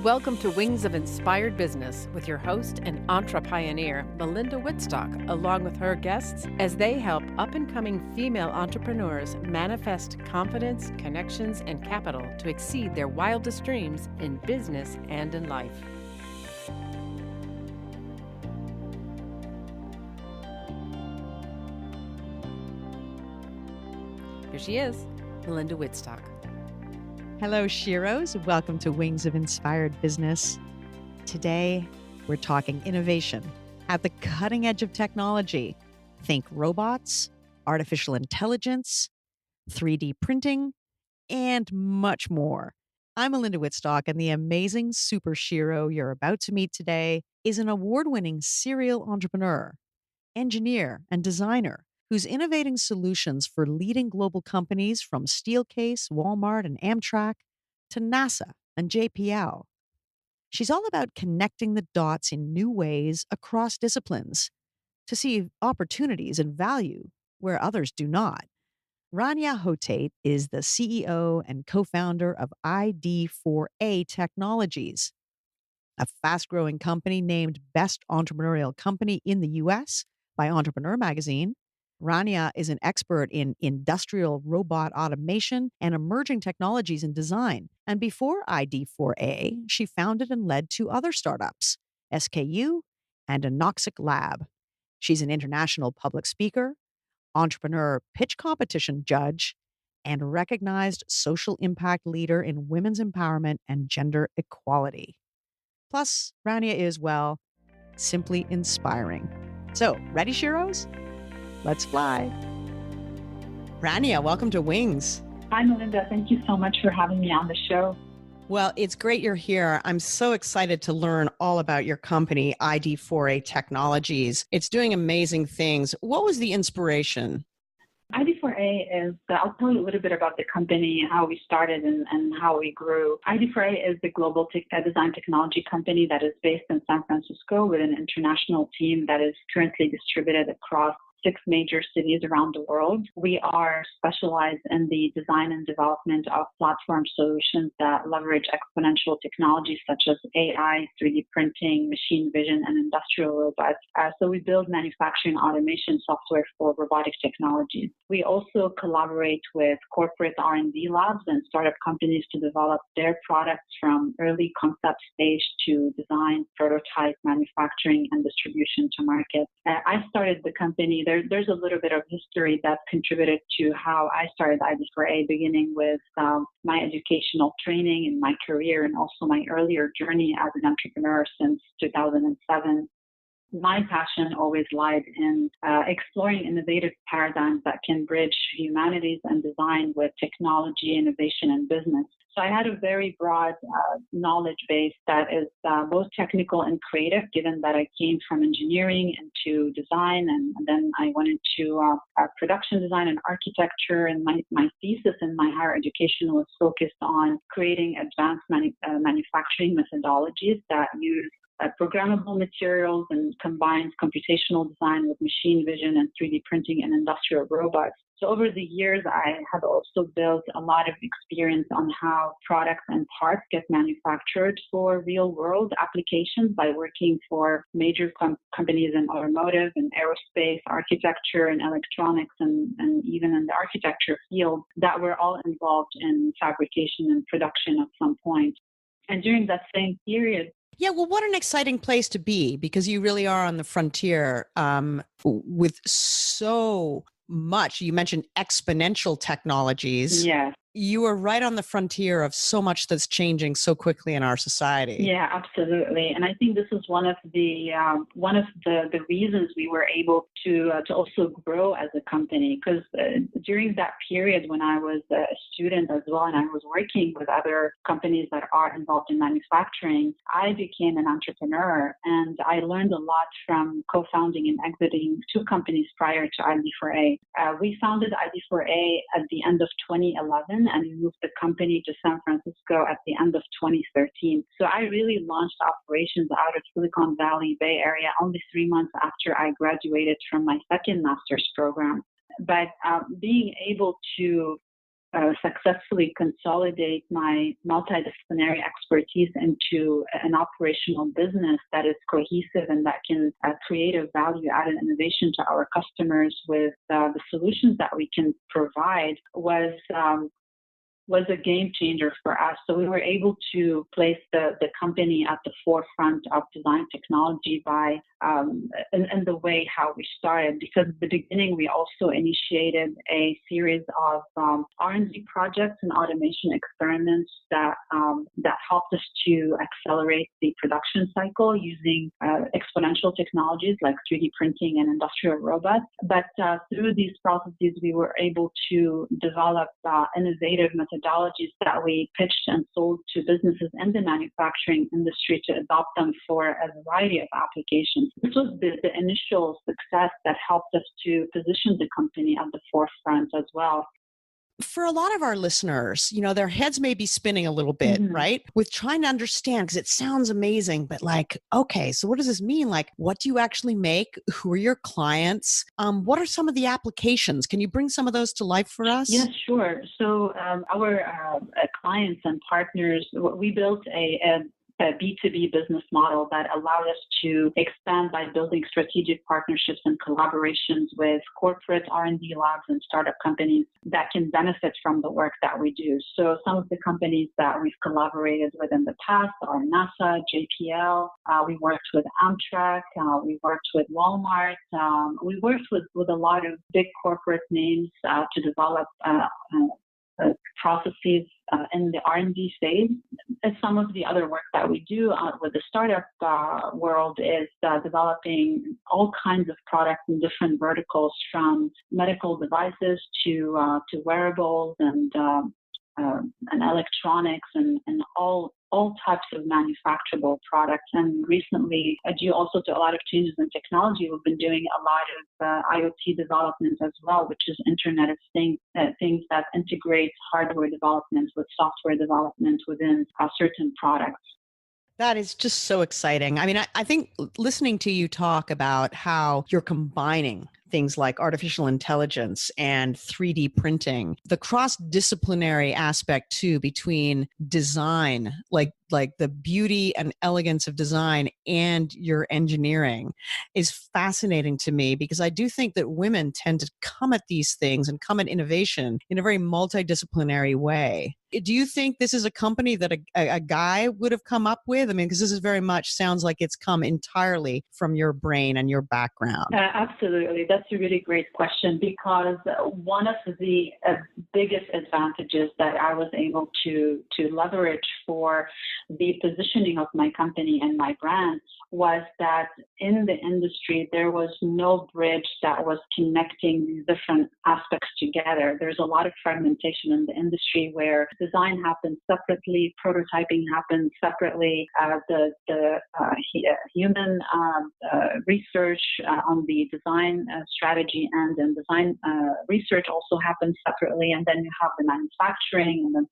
Welcome to Wings of Inspired Business with your host and entrepreneur, Melinda Whitstock, along with her guests as they help up-and-coming female entrepreneurs manifest confidence, connections, and capital to exceed their wildest dreams in business and in life. Here she is, Melinda Whitstock. Hello, Sheros. Welcome to Wings of Inspired Business. Today, we're talking innovation at the cutting edge of technology. Think robots, artificial intelligence, 3D printing, and much more. I'm Melinda Whitstock, and the amazing super Shero you're about to meet today is an award-winning serial entrepreneur, engineer, and designer who's innovating solutions for leading global companies from Steelcase, Walmart, and Amtrak to NASA and JPL. She's all about connecting the dots in new ways across disciplines to see opportunities and value where others do not. Rania Hoteit is the CEO and co-founder of ID4A Technologies, a fast-growing company named Best Entrepreneurial Company in the U.S. by Entrepreneur magazine. Rania is an expert in industrial robot automation and emerging technologies in design. And before ID4A, she founded and led two other startups, SKU and Anoxic Lab. She's an international public speaker, entrepreneur pitch competition judge, and recognized social impact leader in women's empowerment and gender equality. Plus, Rania is, well, simply inspiring. So, ready, Sheros? Let's fly. Rania, welcome to Wings. Hi, Melinda. Thank you so much for having me on the show. Well, it's great you're here. I'm so excited to learn all about your company, ID4A Technologies. It's doing amazing things. What was the inspiration? ID4A is, I'll tell you a little bit about the company, how we started and how we grew. ID4A is the global design technology company that is based in San Francisco with an international team that is currently distributed across 6 major cities around the world. We are specialized in the design and development of platform solutions that leverage exponential technologies such as AI, 3D printing, machine vision, and industrial robots. So we build manufacturing automation software for robotic technologies. We also collaborate with corporate R&D labs and startup companies to develop their products from early concept stage to design, prototype, manufacturing, and distribution to market. I started the company. There's a little bit of history that contributed to how I started ID4A, beginning with my educational training and my career, and also my earlier journey as an entrepreneur since 2007. My passion always lied in exploring innovative paradigms that can bridge humanities and design with technology, innovation, and business. So I had a very broad knowledge base that is both technical and creative, given that I came from engineering into design, and then I went into production design and architecture. And my thesis in my higher education was focused on creating advanced manufacturing methodologies that use programmable materials and combines computational design with machine vision and 3D printing and industrial robots. So over the years, I have also built a lot of experience on how products and parts get manufactured for real-world applications by working for major companies in automotive and aerospace, architecture and electronics, and even in the architecture field that were all involved in fabrication and production at some point. And during that same period, yeah, well, what an exciting place to be, because you really are on the frontier with so much. You mentioned exponential technologies. Yes. You are right on the frontier of so much that's changing so quickly in our society. Yeah, absolutely. And I think this is one of the reasons we were able to also grow as a company, because during that period when I was a student as well, and I was working with other companies that are involved in manufacturing, I became an entrepreneur, and I learned a lot from co-founding and exiting 2 companies prior to ID4A. We founded ID4A at the end of 2011. And we moved the company to San Francisco at the end of 2013. So I really launched operations out of Silicon Valley, Bay Area, only 3 months after I graduated from my second master's program. But being able to successfully consolidate my multidisciplinary expertise into an operational business that is cohesive and that can create a value-added innovation to our customers with the solutions that we can provide was a game changer for us. So we were able to place the company at the forefront of design technology by in the way how we started. Because at the beginning, we also initiated a series of R&D projects and automation experiments that helped us to accelerate the production cycle using exponential technologies like 3D printing and industrial robots. But through these processes, we were able to develop innovative methodologies that we pitched and sold to businesses in the manufacturing industry to adopt them for a variety of applications. This was the initial success that helped us to position the company at the forefront as well. For a lot of our listeners, their heads may be spinning a little bit, right? With trying to understand, because it sounds amazing, but okay, so what does this mean? What do you actually make? Who are your clients? What are some of the applications? Can you bring some of those to life for us? Yes, sure. So our clients and partners, we built a B2B business model that allowed us to expand by building strategic partnerships and collaborations with corporate R&D labs and startup companies that can benefit from the work that we do. So some of the companies that we've collaborated with in the past are NASA, JPL, we worked with Amtrak, we worked with Walmart, we worked with a lot of big corporate names to develop processes in the R&D phase. And some of the other work that we do with the startup world is developing all kinds of products in different verticals, from medical devices to wearables and electronics and all types of manufacturable products. And recently, due also to a lot of changes in technology, we've been doing a lot of IoT development as well, which is Internet of Things that integrates hardware development with software development within certain products. That is just so exciting. I mean, I think listening to you talk about how you're combining things like artificial intelligence and 3D printing, the cross-disciplinary aspect too between design, like the beauty and elegance of design and your engineering is fascinating to me, because I do think that women tend to come at these things and come at innovation in a very multidisciplinary way. Do you think this is a company that a guy would have come up with? I mean, because this is very much sounds like it's come entirely from your brain and your background. Absolutely. That's a really great question, because one of the biggest advantages that I was able to leverage for the positioning of my company and my brand was that in the industry, there was no bridge that was connecting these different aspects together. There's a lot of fragmentation in the industry where design happens separately, prototyping happens separately, the human research on the design strategy and then design research also happens separately, and then you have the manufacturing and then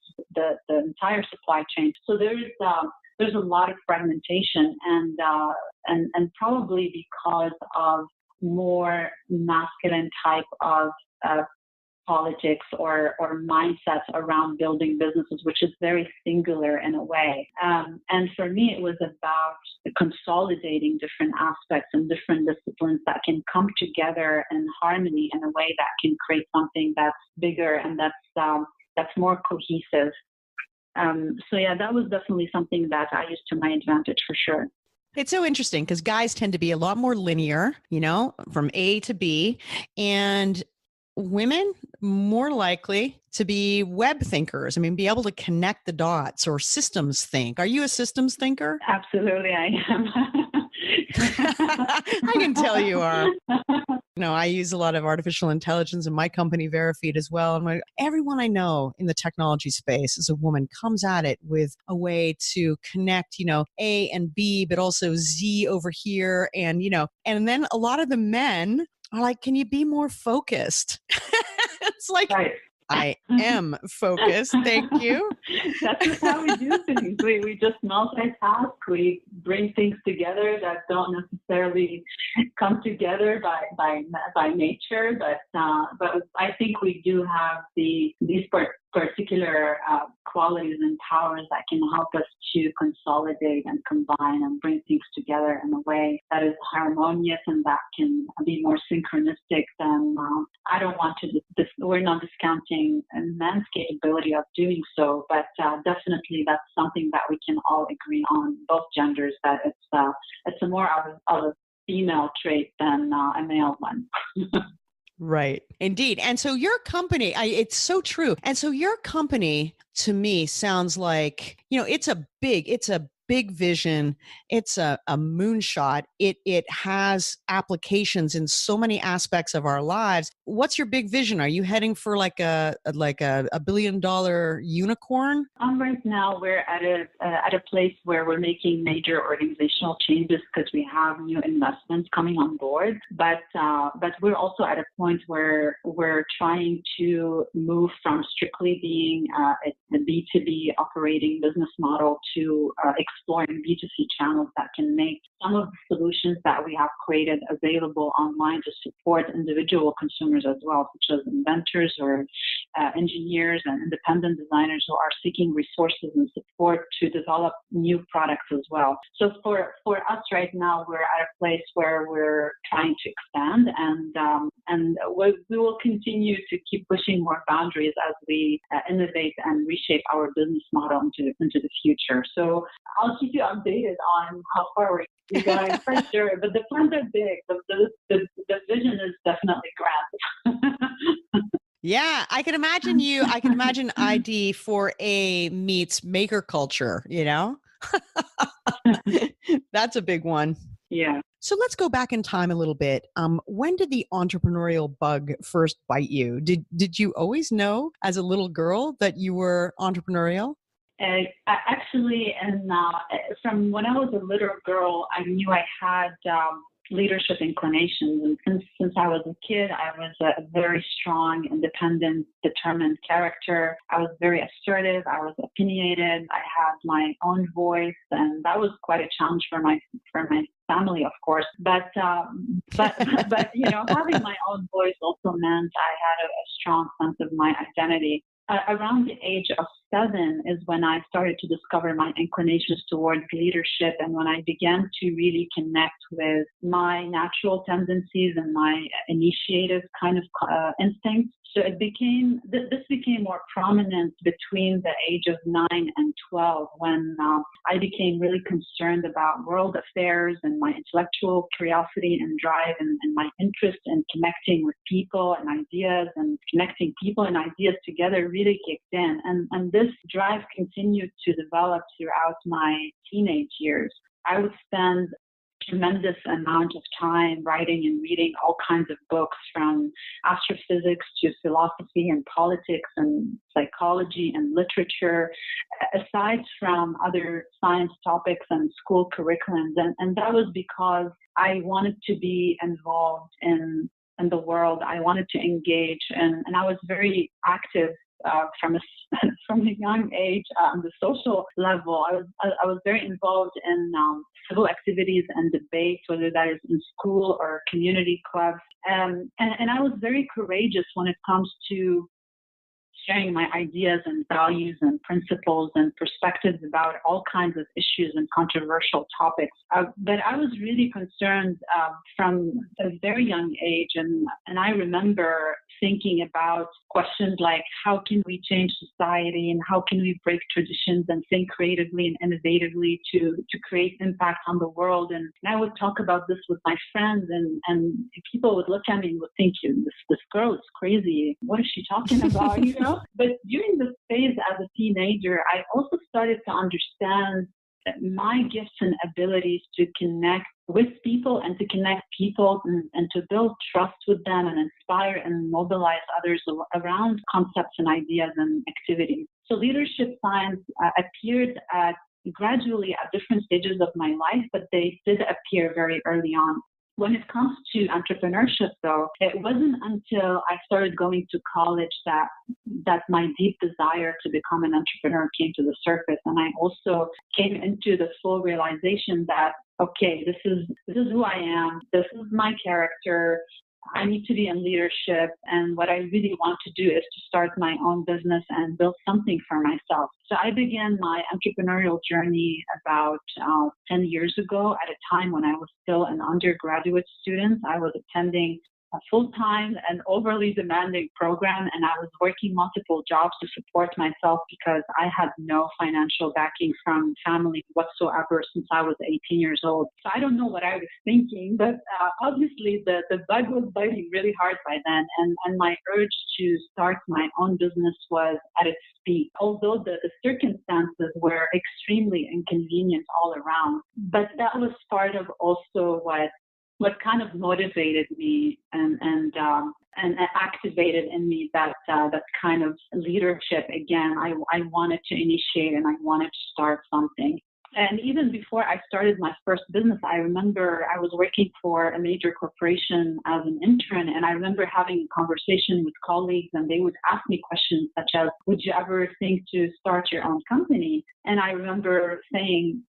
the entire supply chain. So there's a lot of fragmentation, and probably because of more masculine type of politics or mindsets around building businesses, which is very singular in a way. And for me, it was about consolidating different aspects and different disciplines that can come together in harmony in a way that can create something that's bigger and that's more cohesive. So yeah, that was definitely something that I used to my advantage for sure. It's so interesting because guys tend to be a lot more linear, from A to B, and women more likely to be web thinkers. I mean, be able to connect the dots or systems think. Are you a systems thinker? Absolutely, I am. I can tell you are. I use a lot of artificial intelligence in my company, Verifeed, as well. And everyone I know in the technology space as a woman comes at it with a way to connect, A and B, but also Z over here. And, and then a lot of the men are like, can you be more focused? It's like, right. I am focused. Thank you. That's just how we do things. We just multitask. We bring things together that don't necessarily come together by nature. But I think we do have these particular qualities and powers that can help us to consolidate and combine and bring things together in a way that is harmonious and that can be more synchronistic, then I don't want to, we're not discounting men's capability of doing so, but definitely that's something that we can all agree on, both genders, that it's a more of a female trait than a male one. Right. Indeed. And so your company, it's so true. And so your company to me sounds like, it's a big vision. It's a moonshot. It has applications in so many aspects of our lives. What's your big vision? Are you heading for like a $1 billion unicorn? Right now, we're at a place where we're making major organizational changes because we have new investments coming on board. But we're also at a point where we're trying to move from strictly being a B2B operating business model to exploring B2C channels that can make some of the solutions that we have created available online to support individual consumers as well, such as inventors or engineers and independent designers who are seeking resources and support to develop new products as well. So for us right now, we're at a place where we're trying to expand, and we will continue to keep pushing more boundaries as we innovate and reshape our business model into the future. So I'll keep you updated on how far we're going for sure. But the plans are big. The vision is definitely grand. Yeah, I can imagine ID4A meets maker culture, That's a big one. Yeah. So let's go back in time a little bit. When did the entrepreneurial bug first bite you? Did you always know as a little girl that you were entrepreneurial? Actually, and from when I was a little girl, I knew I had leadership inclinations. And since I was a kid, I was a very strong, independent, determined character. I was very assertive. I was opinionated. I had my own voice, and that was quite a challenge for my family, of course. But having my own voice also meant I had a strong sense of my identity. Around the age of 7 is when I started to discover my inclinations towards leadership, and when I began to really connect with my natural tendencies and my initiative kind of instincts. So this became more prominent between the age of 9 and 12 when I became really concerned about world affairs, and my intellectual curiosity and drive and my interest in connecting with people and ideas and connecting people and ideas together really kicked in. And this drive continued to develop throughout my teenage years. I would spend tremendous amount of time writing and reading all kinds of books, from astrophysics to philosophy and politics and psychology and literature, aside from other science topics and school curriculums. And that was because I wanted to be involved in the world. I wanted to engage, and I was very active from a young age on the social level. I was very involved in civil activities and debates, whether that is in school or community clubs. And I was very courageous when it comes to sharing my ideas and values and principles and perspectives about all kinds of issues and controversial topics. But I was really concerned from a very young age, and I remember thinking about questions like, how can we change society, and how can we break traditions and think creatively and innovatively to create impact on the world? And I would talk about this with my friends, and people would look at me and would think, this girl is crazy. What is she talking about? But during this phase as a teenager, I also started to understand that my gifts and abilities to connect with people and to connect people and to build trust with them and inspire and mobilize others around concepts and ideas and activities. So leadership science appeared gradually at different stages of my life, but they did appear very early on. When it comes to entrepreneurship, though, it wasn't until I started going to college that my deep desire to become an entrepreneur came to the surface. And I also came into the full realization that, okay, this is who I am. This is my character. I need to be in leadership. And what I really want to do is to start my own business and build something for myself. So I began my entrepreneurial journey about 10 years ago at a time when I was still an undergraduate student. I was attending a full-time and overly demanding program, and I was working multiple jobs to support myself because I had no financial backing from family whatsoever since I was 18 years old. So I don't know what I was thinking, but obviously the bug was biting really hard by then, and my urge to start my own business was at its peak, although the circumstances were extremely inconvenient all around. But that was part of also what kind of motivated me and activated in me that kind of leadership again. I wanted to initiate and I wanted to start something. And even before I started my first business, I remember I was working for a major corporation as an intern, and I remember having a conversation with colleagues, and they would ask me questions such as, would you ever think to start your own company? And I remember saying,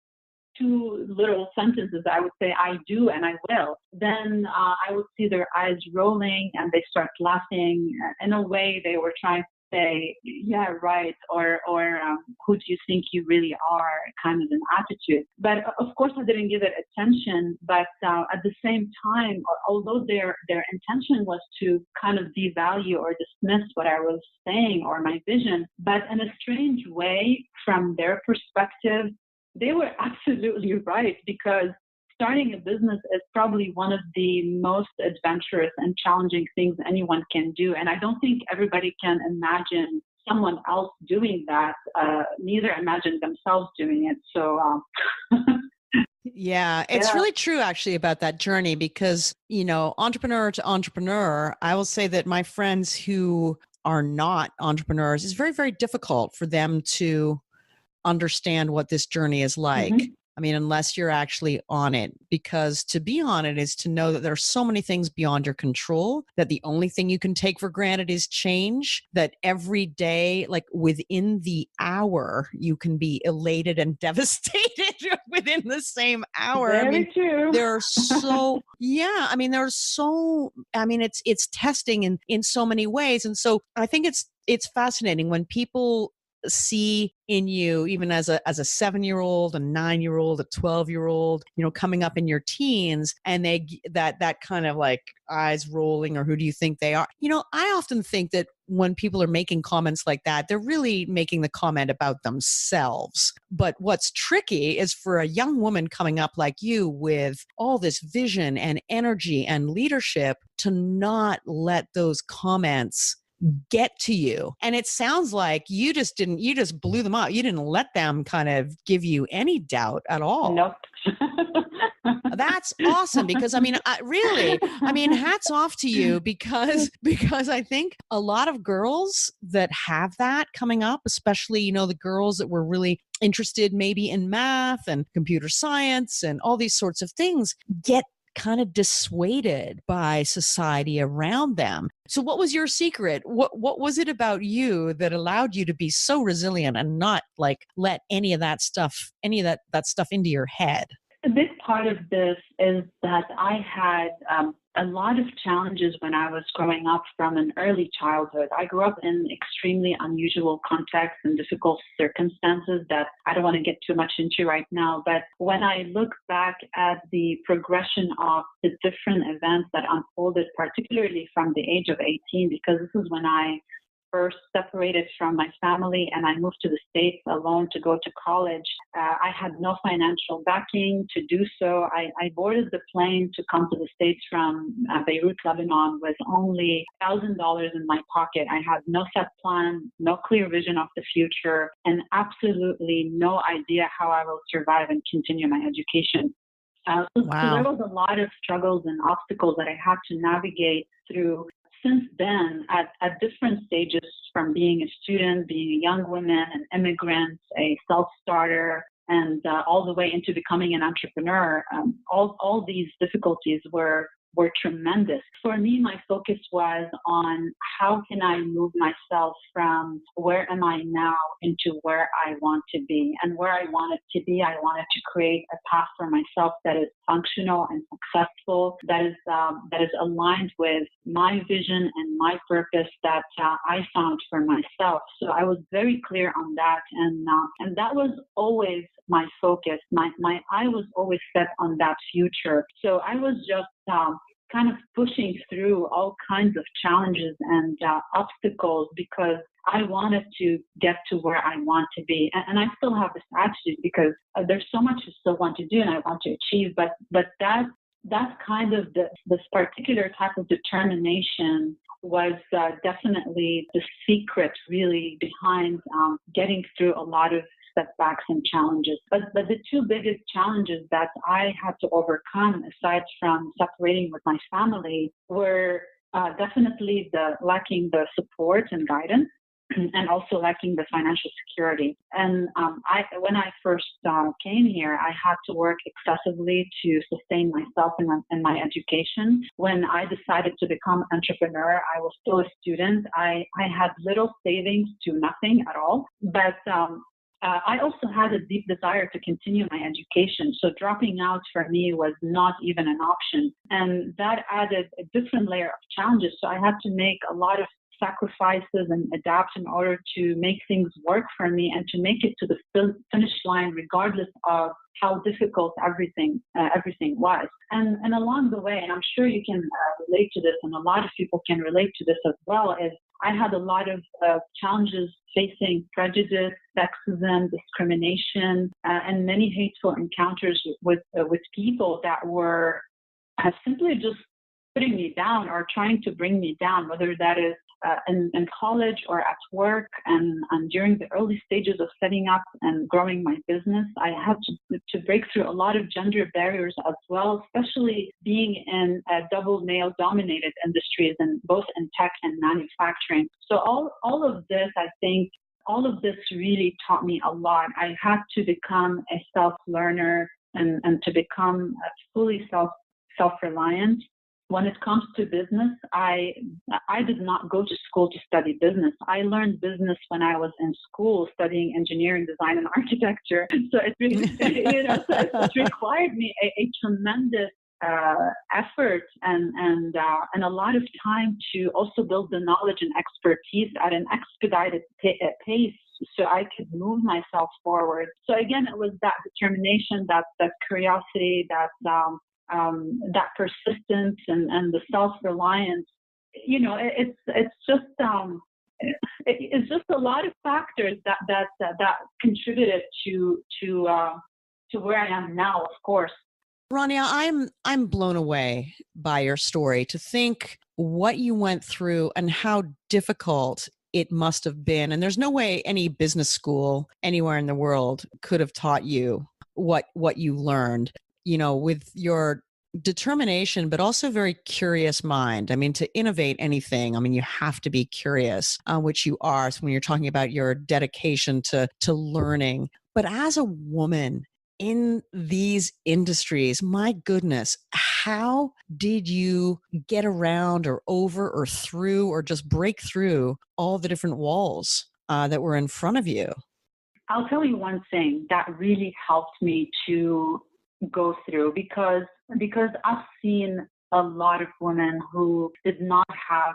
two little sentences, I would say, I do and I will. Then I would see their eyes rolling and they start laughing. In a way, they were trying to say, yeah, right, or who do you think you really are, kind of an attitude. But of course, I didn't give it attention. But at the same time, although their intention was to kind of devalue or dismiss what I was saying or my vision, but in a strange way, from their perspective, they were absolutely right, because starting a business is probably one of the most adventurous and challenging things anyone can do. And I don't think everybody can imagine someone else doing that, neither imagine themselves doing it. So, yeah, it's really true actually about that journey because, entrepreneur to entrepreneur, I will say that my friends who are not entrepreneurs, it's very, very difficult for them to understand what this journey is like. Mm-hmm. I mean, unless you're actually on it, because to be on it is to know that there are so many things beyond your control, that the only thing you can take for granted is change, that every day, like within the hour, you can be elated and devastated within the same hour. Very true. There are so, it's testing in so many ways. And so I think it's fascinating when people see in you, even as a 7-year-old, a 9-year-old, a 12-year-old, coming up in your teens, and they that kind of like eyes rolling, or who do you think they are? I often think that when people are making comments like that, they're really making the comment about themselves. But what's tricky is for a young woman coming up like you with all this vision and energy and leadership to not let those comments get to you. And it sounds like you just blew them out. You didn't let them kind of give you any doubt at all. Nope. That's awesome, because hats off to you, because I think a lot of girls that have that coming up, especially, the girls that were really interested maybe in math and computer science and all these sorts of things, get kind of dissuaded by society around them. So what was your secret? What was it about you that allowed you to be so resilient and not like let any of that stuff into your head? A big part of this is that I had a lot of challenges when I was growing up from an early childhood. I grew up in extremely unusual contexts and difficult circumstances that I don't want to get too much into right now. But when I look back at the progression of the different events that unfolded, particularly from the age of 18, because this is when I first separated from my family and I moved to the States alone to go to college. I had no financial backing to do so. I boarded the plane to come to the States from Beirut, Lebanon, with only $1,000 in my pocket. I had no set plan, no clear vision of the future, and absolutely no idea how I will survive and continue my education. Wow. So there was a lot of struggles and obstacles that I had to navigate through. Since then, at different stages, from being a student, being a young woman, an immigrant, a self-starter, and all the way into becoming an entrepreneur, all these difficulties were were tremendous. For me, my focus was on how can I move myself from where am I now into where I want to be. And where I wanted to be, I wanted to create a path for myself that is functional and successful, that is aligned with my vision and my purpose that I found for myself. So I was very clear on that, and that was always my focus. My eye was always set on that future. So I was just kind of pushing through all kinds of challenges and obstacles because I wanted to get to where I want to be. And I still have this attitude because there's so much I still want to do and I want to achieve. But that's kind of this particular type of determination was definitely the secret really behind getting through a lot of setbacks and challenges. But the two biggest challenges that I had to overcome, aside from separating with my family, were definitely lacking the support and guidance, and also lacking the financial security. And when I first came here, I had to work excessively to sustain myself and my education. When I decided to become an entrepreneur, I was still a student. I had little savings to nothing at all. But I also had a deep desire to continue my education. So dropping out for me was not even an option. And that added a different layer of challenges. So I had to make a lot of sacrifices and adapt in order to make things work for me and to make it to the finish line, regardless of how difficult everything was. And along the way, and I'm sure you can relate to this, and a lot of people can relate to this as well, is I had a lot of challenges facing prejudice, sexism, discrimination, and many hateful encounters with people that were simply just putting me down or trying to bring me down, whether that is in college or at work. And during the early stages of setting up and growing my business, I had to break through a lot of gender barriers as well, especially being in double male dominated industries, and both in tech and manufacturing. So all of this, I think, all of this really taught me a lot. I had to become a self-learner and to become fully self-reliant. When it comes to business, I did not go to school to study business. I learned business when I was in school studying engineering, design, and architecture. So it really, it required me a tremendous effort and a lot of time to also build the knowledge and expertise at an expedited pace, so I could move myself forward. So again, it was that determination, that curiosity, that persistence and the self-reliance. It's just a lot of factors that contributed to where I am now, of course. Rania, I'm blown away by your story, to think what you went through and how difficult it must have been. And there's no way any business school anywhere in the world could have taught you what you learned, with your determination, but also very curious mind. I mean, to innovate anything, you have to be curious, which you are. So when you're talking about your dedication to learning, but as a woman in these industries, my goodness, how did you get around or over or through or just break through all the different walls that were in front of you? I'll tell you one thing that really helped me to go through, because I've seen a lot of women who did not have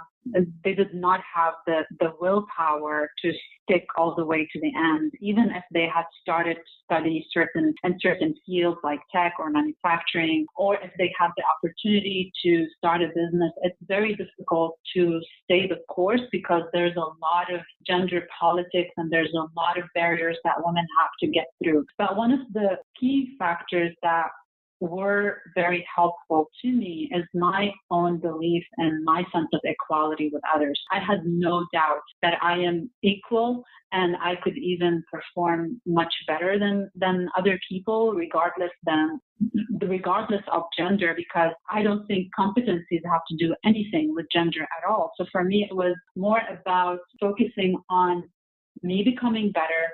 the willpower to stick all the way to the end, even if they had started to study certain fields like tech or manufacturing, or if they had the opportunity to start a business. It's very difficult to stay the course because there's a lot of gender politics and there's a lot of barriers that women have to get through. But one of the key factors that were very helpful to me is my own belief and my sense of equality with others. I had no doubt that I am equal and I could even perform much better than other people, regardless of gender, because I don't think competencies have to do anything with gender at all. So for me, it was more about focusing on me becoming better,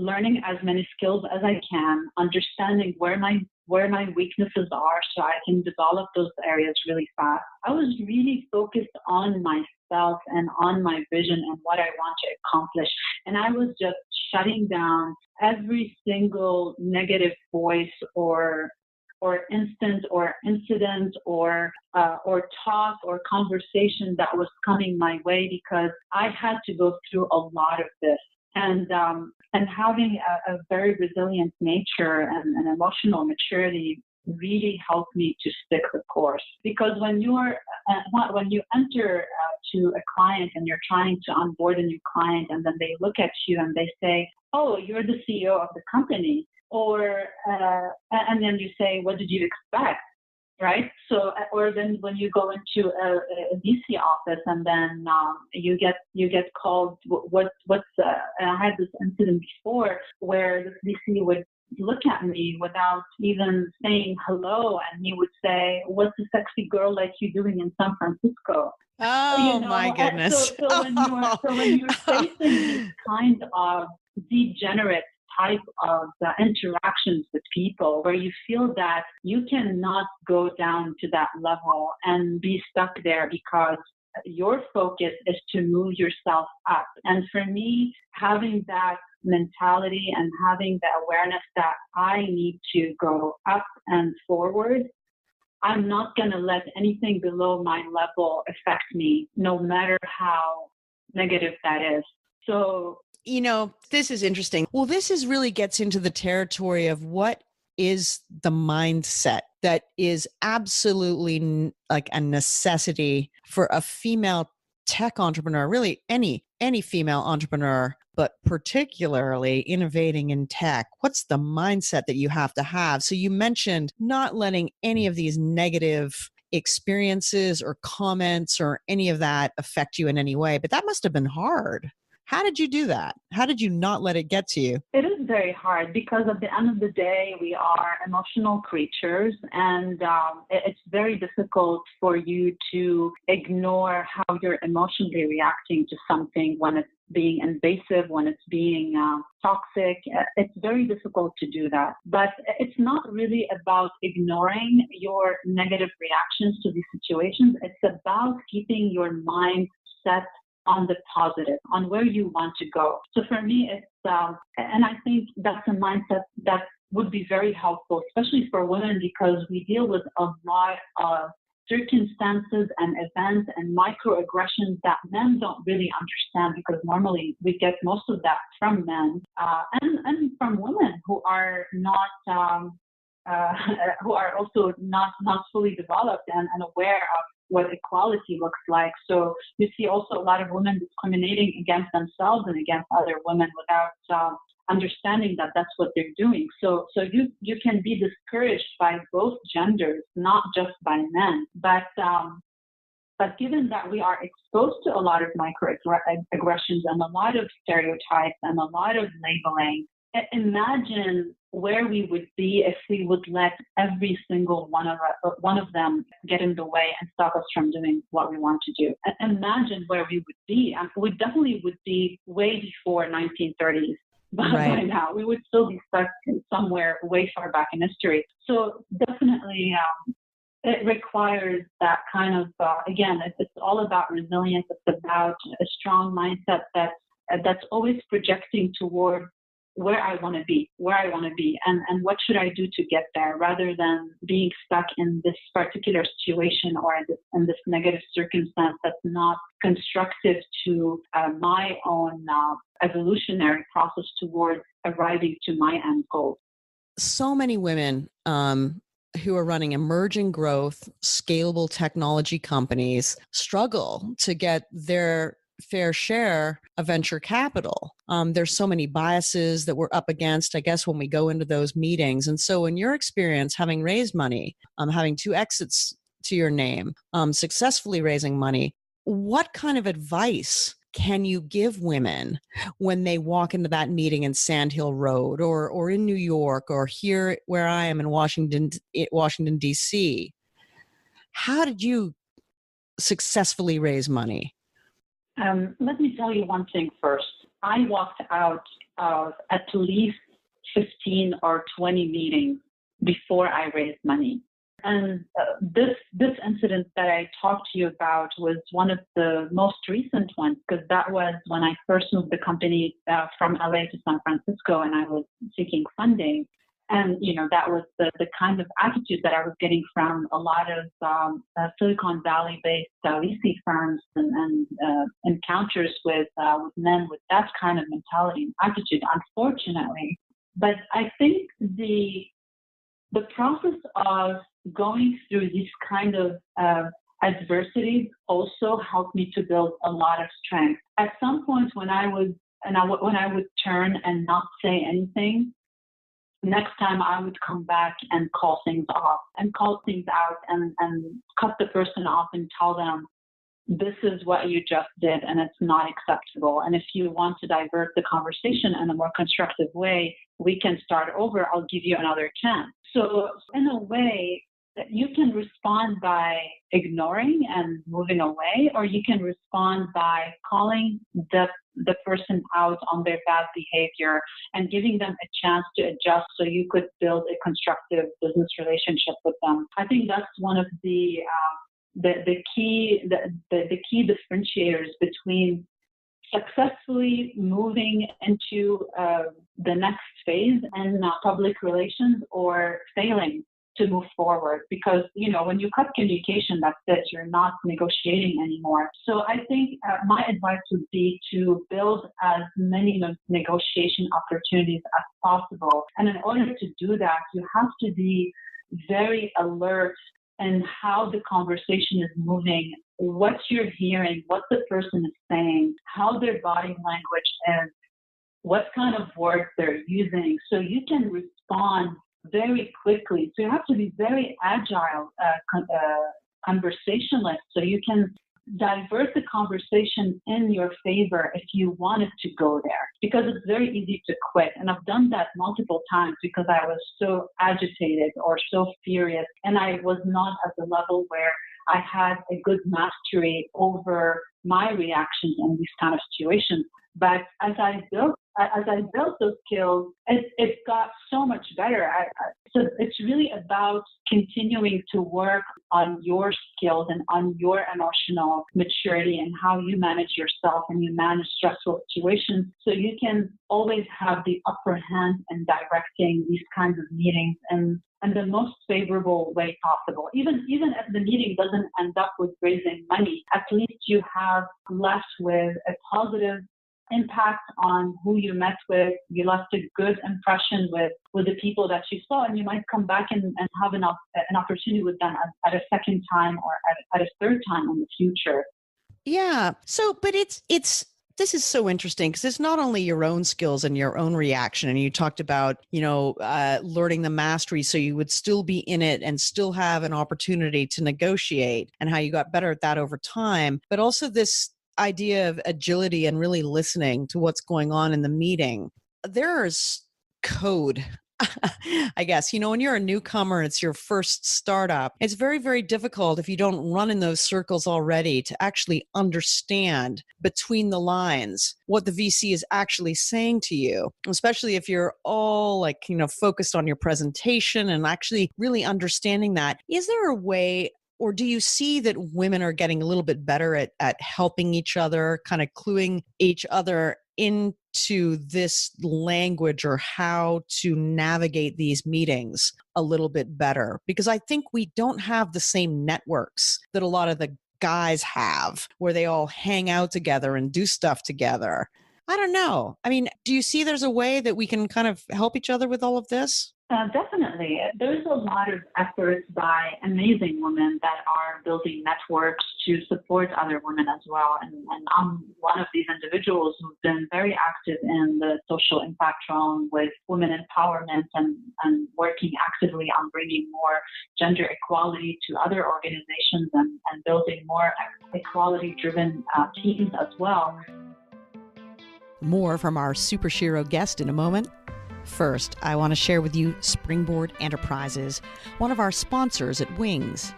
learning as many skills as I can, understanding where my weaknesses are so I can develop those areas really fast. I was really focused on myself and on my vision and what I want to accomplish. And I was just shutting down every single negative voice or instance or incident or talk or conversation that was coming my way, because I had to go through a lot of this. And having a very resilient nature and an emotional maturity really helped me to stick the course. Because when you enter to a client and you're trying to onboard a new client, and then they look at you and they say, "Oh, you're the CEO of the company," and then you say, "What did you expect?" Right? So, or then when you go into a DC office and then you get called, and I had this incident before where the DC would look at me without even saying hello, and he would say, "What's a sexy girl like you doing in San Francisco?" Oh, my goodness. So when you're facing these kind of degenerate type of interactions with people where you feel that you cannot go down to that level and be stuck there because your focus is to move yourself up. And for me, having that mentality and having the awareness that I need to go up and forward, I'm not going to let anything below my level affect me, no matter how negative that is. So, this is interesting. Well, really gets into the territory of what is the mindset that is absolutely like a necessity for a female tech entrepreneur, really any female entrepreneur, but particularly innovating in tech. What's the mindset that you have to have? So you mentioned not letting any of these negative experiences or comments or any of that affect you in any way, but that must have been hard. How did you do that? How did you not let it get to you? It is very hard because at the end of the day, we are emotional creatures, and it's very difficult for you to ignore how you're emotionally reacting to something when it's being invasive, when it's being toxic. It's very difficult to do that. But it's not really about ignoring your negative reactions to these situations. It's about keeping your mind set on the positive, on where you want to go. So for me, it's, and I think that's a mindset that would be very helpful, especially for women, because we deal with a lot of circumstances and events and microaggressions that men don't really understand, because normally we get most of that from men and from women who are not, who are also not fully developed and aware of what equality looks like. So you see also a lot of women discriminating against themselves and against other women without understanding that that's what they're doing. So you can be discouraged by both genders, not just by men. But given that we are exposed to a lot of microaggressions and a lot of stereotypes and a lot of labeling, imagine where we would be if we would let every single one of them get in the way and stop us from doing what we want to do. And imagine where we would be. We definitely would be way before 1930s. But by now, we would still be stuck somewhere way far back in history. So definitely, it requires that kind of, again, it's all about resilience. It's about a strong mindset that's always projecting toward where I want to be, and what should I do to get there, rather than being stuck in this particular situation or in this negative circumstance that's not constructive to my own evolutionary process towards arriving to my end goal. So many women who are running emerging growth, scalable technology companies struggle to get their fair share of venture capital. There's so many biases that we're up against, I guess, when we go into those meetings. And so in your experience, having raised money, having 2 exits to your name, successfully raising money, what kind of advice can you give women when they walk into that meeting in Sand Hill Road or in New York or here where I am in Washington, D.C.? How did you successfully raise money? Let me tell you one thing first. I walked out of at least 15 or 20 meetings before I raised money. And this incident that I talked to you about was one of the most recent ones, because that was when I first moved the company from LA to San Francisco, and I was seeking funding. And, that was the kind of attitude that I was getting from a lot of Silicon Valley-based VC firms and encounters with men with that kind of mentality and attitude, unfortunately. But I think the process of going through these kind of adversities also helped me to build a lot of strength. At some point when I would turn and not say anything, next time I would come back and call things off and call things out and cut the person off and tell them, this is what you just did and it's not acceptable. And if you want to divert the conversation in a more constructive way, we can start over. I'll give you another chance. So in a way, you can respond by ignoring and moving away, or you can respond by calling the person out on their bad behavior and giving them a chance to adjust so you could build a constructive business relationship with them. I think that's one of the key differentiators between successfully moving into the next phase in public relations or failing to move forward. Because, when you cut communication, that's it. You're not negotiating anymore. So I think my advice would be to build as many negotiation opportunities as possible. And in order to do that, you have to be very alert in how the conversation is moving, what you're hearing, what the person is saying, how their body language is, what kind of words they're using, so you can respond very quickly. So you have to be very agile conversationalist, so you can divert the conversation in your favor if you wanted to go there, because it's very easy to quit. And I've done that multiple times because I was so agitated or so furious, and I was not at the level where I had a good mastery over my reactions in these kind of situations. But as I built those skills, it got so much better. So it's really about continuing to work on your skills and on your emotional maturity and how you manage yourself and you manage stressful situations, so you can always have the upper hand in directing these kinds of meetings and the most favorable way possible. Even if the meeting doesn't end up with raising money, at least you have left with a positive impact on who you met with. You left a good impression with the people that you saw, and you might come back and have an opportunity with them at a second time or at a third time in the future. Yeah. So, but this is so interesting because it's not only your own skills and your own reaction. And you talked about, learning the mastery so you would still be in it and still have an opportunity to negotiate, and how you got better at that over time. But also this idea of agility and really listening to what's going on in the meeting. There's code. I guess, when you're a newcomer, it's your first startup. It's very, very difficult if you don't run in those circles already to actually understand between the lines what the VC is actually saying to you, especially if you're all focused on your presentation and actually really understanding that. Is there a way, or do you see that women are getting a little bit better at helping each other, kind of cluing each other into this language or how to navigate these meetings a little bit better? Because I think we don't have the same networks that a lot of the guys have, where they all hang out together and do stuff together. I don't know. I mean, do you see there's a way that we can kind of help each other with all of this? Definitely. There's a lot of efforts by amazing women that are building networks to support other women as well. And I'm one of these individuals who've been very active in the social impact realm with women empowerment and working actively on bringing more gender equality to other organizations and building more equality-driven teams as well. More from our Super Shero guest in a moment. First, I want to share with you Springboard Enterprises, one of our sponsors at Wings.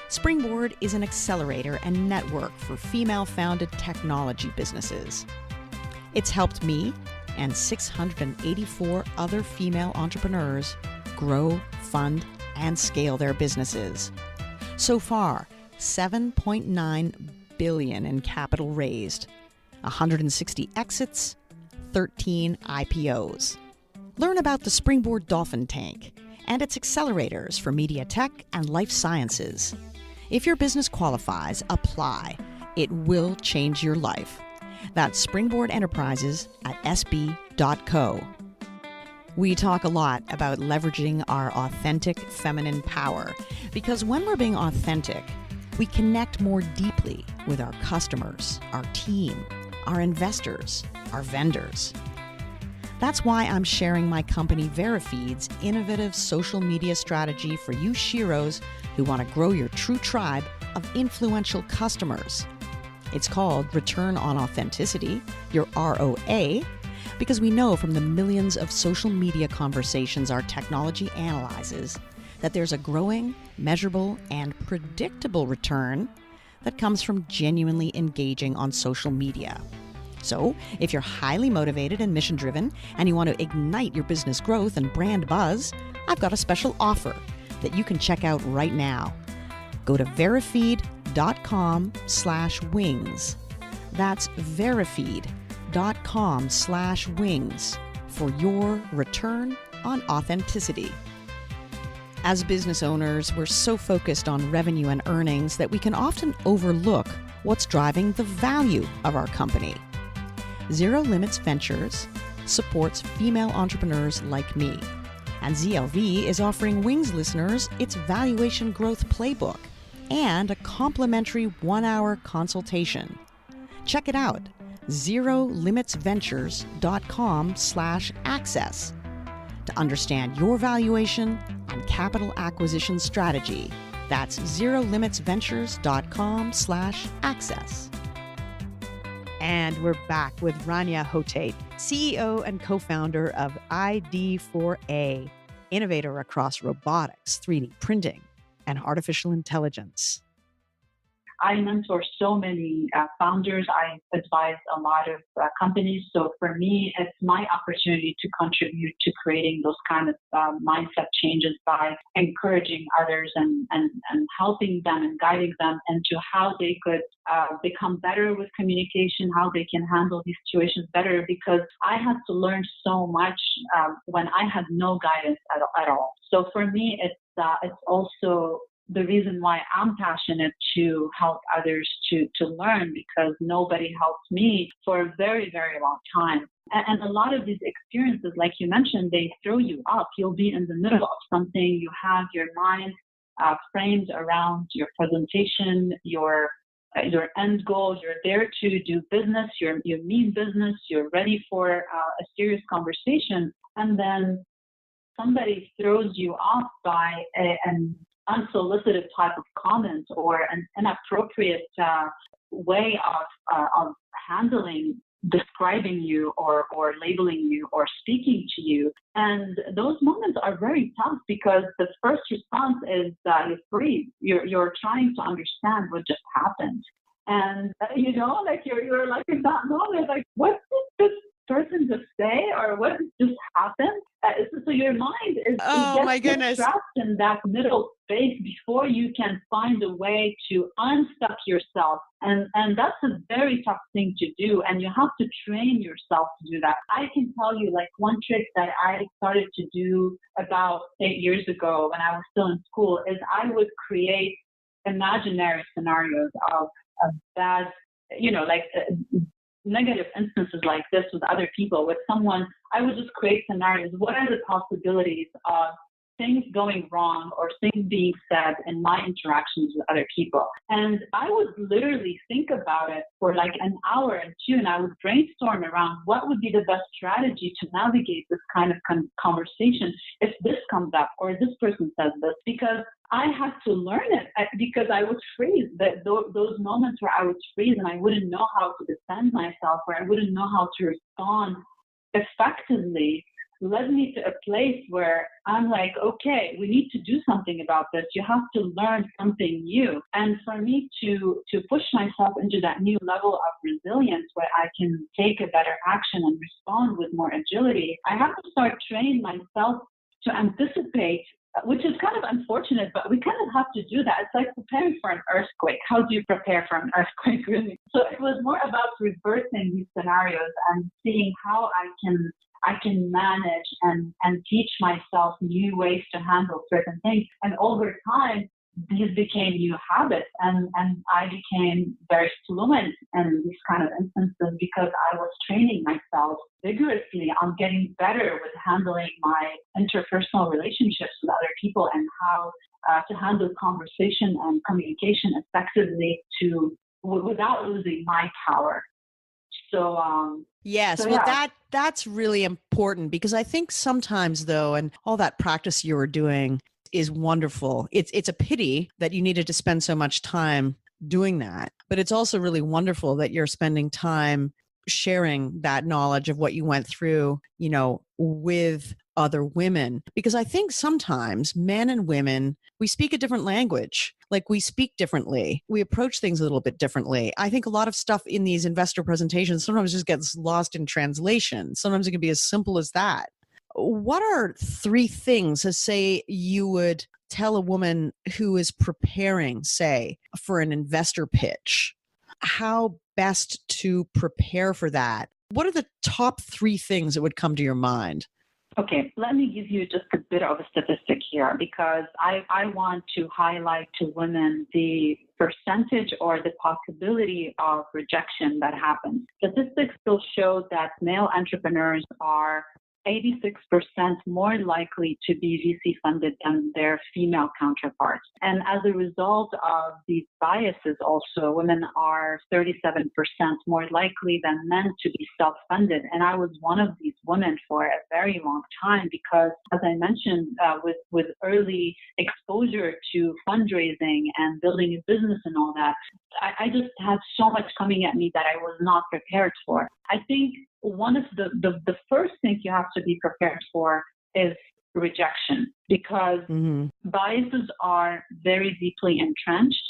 Springboard is an accelerator and network for female-founded technology businesses. It's helped me and 684 other female entrepreneurs grow, fund, and scale their businesses. So far, $7.9 billion in capital raised, 160 exits, 13 IPOs. Learn about the Springboard Dolphin Tank and its accelerators for media tech and life sciences. If your business qualifies, apply. It will change your life. That's Springboard Enterprises at sb.co. We talk a lot about leveraging our authentic feminine power because when we're being authentic, we connect more deeply with our customers, our team, our investors, our vendors. That's why I'm sharing my company Verifeed's innovative social media strategy for you Sheros who want to grow your true tribe of influential customers. It's called Return on Authenticity, your ROA, because we know from the millions of social media conversations our technology analyzes that there's a growing, measurable, and predictable return that comes from genuinely engaging on social media. So, if you're highly motivated and mission-driven and you want to ignite your business growth and brand buzz, I've got a special offer that you can check out right now. Go to verifeed.com/wings. That's verifeed.com/wings for your return on authenticity. As business owners, we're so focused on revenue and earnings that we can often overlook what's driving the value of our company. Zero Limits Ventures supports female entrepreneurs like me, and ZLV is offering Wings listeners its Valuation Growth Playbook and a complimentary 1-hour consultation. Check it out, zerolimitsventures.com/access to understand your valuation and capital acquisition strategy. That's zerolimitsventures.com/access. And we're back with Rania Hoteit, CEO and co-founder of ID4A, innovator across robotics, 3D printing, and artificial intelligence. I mentor so many founders. I advise a lot of companies. So for me, it's my opportunity to contribute to creating those kind of mindset changes by encouraging others and helping them and guiding them into how they could become better with communication, how they can handle these situations better, because I had to learn so much when I had no guidance at all. So for me, it's also the reason why I'm passionate to help others to learn, because nobody helped me for a very, very long time. And a lot of these experiences, like you mentioned, they throw you up. You'll be in the middle of something. You have your mind framed around your presentation, your end goal. You're there to do business. You mean business. You're ready for a serious conversation. And then somebody throws you off by an unsolicited type of comment or an inappropriate way of handling, describing you or labeling you or speaking to you. And those moments are very tough because the first response is you freeze. You're trying to understand what just happened. And, you're like in that moment, like, what did this person just say, or what just happened? So your mind is gets trapped in that middle space before you can find a way to unstuck yourself. And that's a very tough thing to do. And you have to train yourself to do that. I can tell you, like, one trick that I started to do about 8 years ago when I was still in school is I would create imaginary scenarios of bad, negative instances like this with other people. With someone, I would just create scenarios. What are the possibilities of things going wrong or things being said in my interactions with other people? And I would literally think about it for like an hour and two, and I would brainstorm around what would be the best strategy to navigate this kind of conversation if this comes up or this person says this, because I had to learn it because I would freeze. Those moments where I would freeze and I wouldn't know how to defend myself, or I wouldn't know how to respond effectively. led me to a place where I'm like, okay, we need to do something about this. You have to learn something new. And for me to push myself into that new level of resilience where I can take a better action and respond with more agility, I have to start training myself to anticipate, which is kind of unfortunate, but we kind of have to do that. It's like preparing for an earthquake. How do you prepare for an earthquake, really? So it was more about reversing these scenarios and seeing how I can manage and teach myself new ways to handle certain things. And over time, these became new habits, and I became very fluent in these kind of instances because I was training myself vigorously on getting better with handling my interpersonal relationships with other people and how to handle conversation and communication effectively without losing my power. So, yes, well, that's really important because I think sometimes though, and all that practice you were doing is wonderful. It's a pity that you needed to spend so much time doing that, but it's also really wonderful that you're spending time sharing that knowledge of what you went through, with other women. Because I think sometimes men and women, we speak a different language. Like we speak differently. We approach things a little bit differently. I think a lot of stuff in these investor presentations sometimes just gets lost in translation. Sometimes it can be as simple as that. What are 3 things, as say you would tell a woman who is preparing, say, for an investor pitch, how best to prepare for that? What are the top 3 things that would come to your mind? Okay, let me give you just a bit of a statistic here because I want to highlight to women the percentage or the possibility of rejection that happens. Statistics still show that male entrepreneurs are 86% more likely to be VC funded than their female counterparts. And as a result of these biases also, women are 37% more likely than men to be self-funded. And I was one of these women for a very long time because, as I mentioned, with early exposure to fundraising and building a business and all that, I just had so much coming at me that I was not prepared for. I think one of the first things you have to be prepared for is rejection because biases are very deeply entrenched.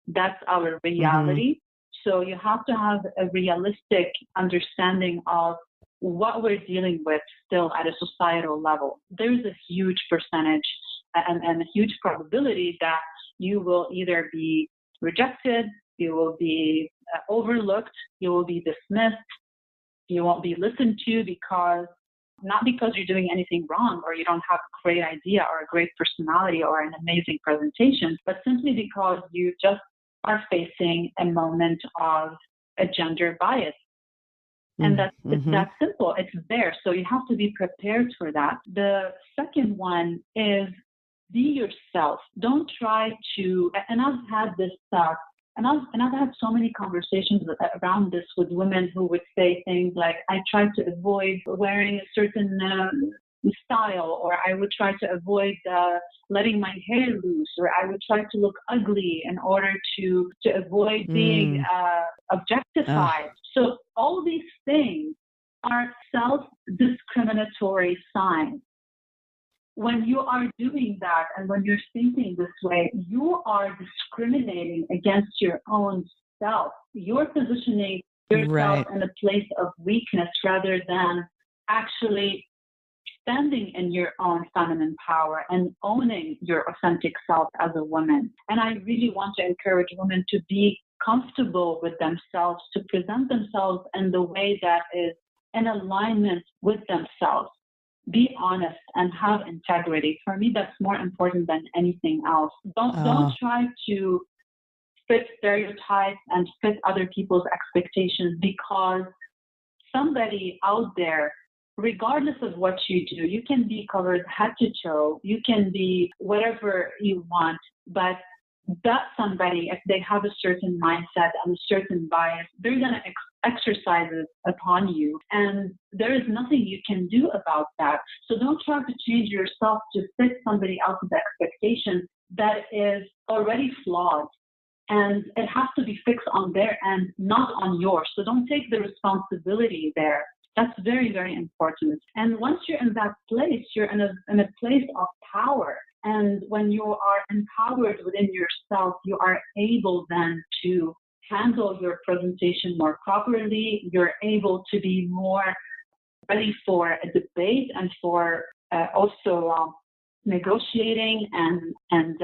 That's our reality. So you have to have a realistic understanding of what we're dealing with still at a societal level. There's a huge percentage and a huge probability that you will either be rejected, you will be overlooked, you will be dismissed, you won't be listened to not because you're doing anything wrong or you don't have a great idea or a great personality or an amazing presentation, but simply because you just are facing a moment of a gender bias. And it's that simple. It's there. So you have to be prepared for that. The second one is be yourself. Don't try to, and I've had this and I've had so many conversations around this with women who would say things like, I try to avoid wearing a certain style, or I would try to avoid letting my hair loose, or I would try to look ugly in order to avoid being objectified. So all these things are self-discriminatory signs. When you are doing that and when you're thinking this way, you are discriminating against your own self. You're positioning yourself in a place of weakness rather than actually standing in your own feminine power and owning your authentic self as a woman. And I really want to encourage women to be comfortable with themselves, to present themselves in the way that is in alignment with themselves. Be honest and have integrity. For me, that's more important than anything else. Don't try to fit stereotypes and fit other people's expectations because somebody out there, regardless of what you do, you can be covered head to toe, you can be whatever you want, but that somebody, if they have a certain mindset and a certain bias, they're going to exercise it upon you. And there is nothing you can do about that. So don't try to change yourself to fit somebody else's expectation that is already flawed. And it has to be fixed on their end, not on yours. So don't take the responsibility there. That's very, very important. And once you're in that place, you're in a place of power. And when you are empowered within yourself, you are able then to handle your presentation more properly. You're able to be more ready for a debate and for also negotiating and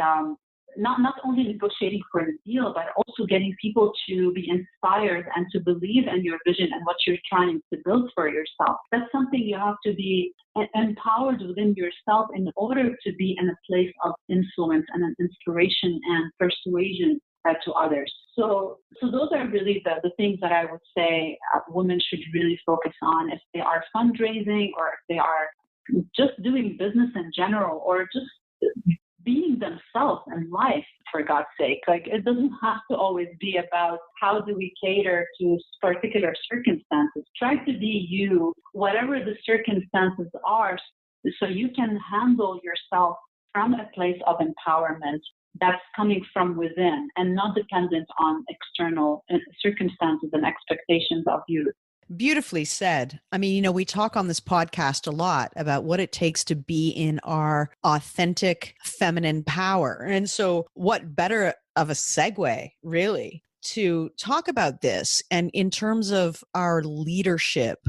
not only negotiating for a deal, but also getting people to be inspired and to believe in your vision and what you're trying to build for yourself. That's something you have to be empowered within yourself in order to be in a place of influence and an inspiration and persuasion to others. So those are really the things that I would say women should really focus on if they are fundraising or if they are just doing business in general or just being themselves in life, for God's sake. Like, it doesn't have to always be about how do we cater to particular circumstances. Try to be you, whatever the circumstances are, so you can handle yourself from a place of empowerment that's coming from within and not dependent on external circumstances and expectations of you. Beautifully said. I mean, we talk on this podcast a lot about what it takes to be in our authentic feminine power. And so what better of a segue, really, to talk about this and in terms of our leadership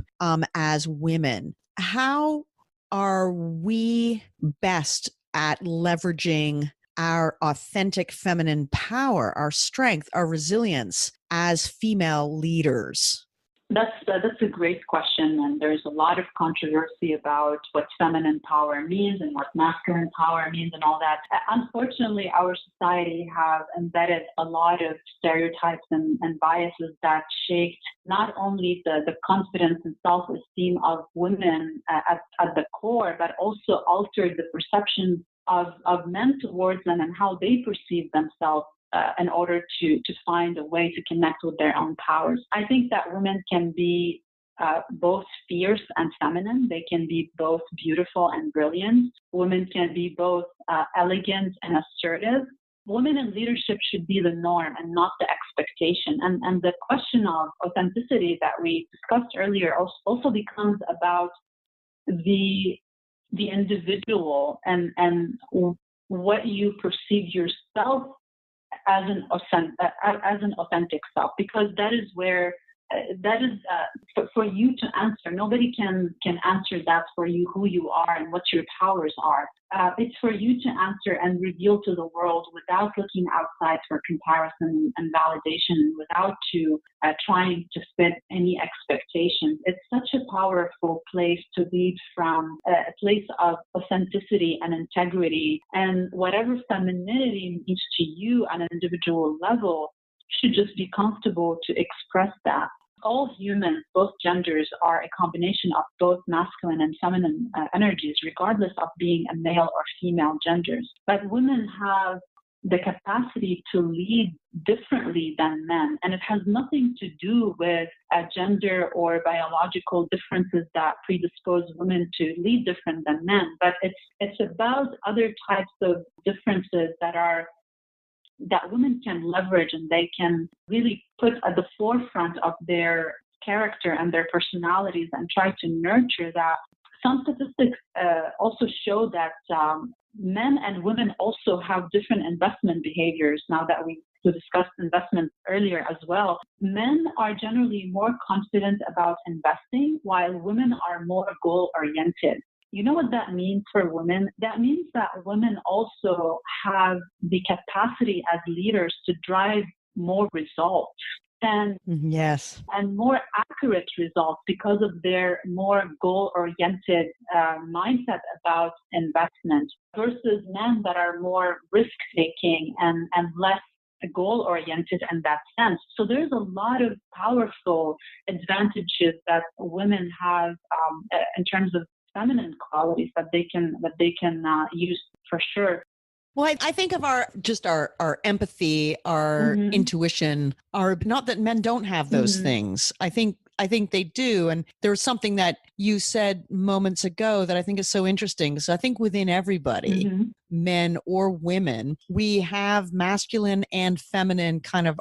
as women, how are we best at leveraging our authentic feminine power, our strength, our resilience as female leaders? That's a great question, and there's a lot of controversy about what feminine power means and what masculine power means and all that. Unfortunately, our society have embedded a lot of stereotypes and biases that shaped not only the confidence and self-esteem of women at the core, but also altered the perception of men towards them and how they perceive themselves in order to find a way to connect with their own powers. I think that women can be both fierce and feminine. They can be both beautiful and brilliant. Women can be both elegant and assertive. Women in leadership should be the norm and not the expectation. And the question of authenticity that we discussed earlier also becomes about the individual and what you perceive yourself as an authentic self, because that is where for you to answer. Nobody can answer that for you, who you are and what your powers are. It's for you to answer and reveal to the world without looking outside for comparison and validation, without trying to fit any expectations. It's such a powerful place to lead from, a place of authenticity and integrity, and whatever femininity means to you on an individual level should just be comfortable to express that. All humans, both genders, are a combination of both masculine and feminine energies, regardless of being a male or female genders. But women have the capacity to lead differently than men, and it has nothing to do with gender or biological differences that predispose women to lead different than men. But it's about other types of differences that women can leverage and they can really put at the forefront of their character and their personalities and try to nurture that. Some statistics also show that men and women also have different investment behaviors. Now that we discussed investments earlier as well, men are generally more confident about investing, while women are more goal-oriented. You know what that means for women? That means that women also have the capacity as leaders to drive more results and more accurate results because of their more goal-oriented mindset about investment versus men that are more risk-taking and less goal-oriented in that sense. So there's a lot of powerful advantages that women have in terms of feminine qualities that they can use for sure. Well, I think of our empathy, our intuition, not that men don't have those things. I think they do. And there was something that you said moments ago that I think is so interesting. So I think within everybody, men or women, we have masculine and feminine kind of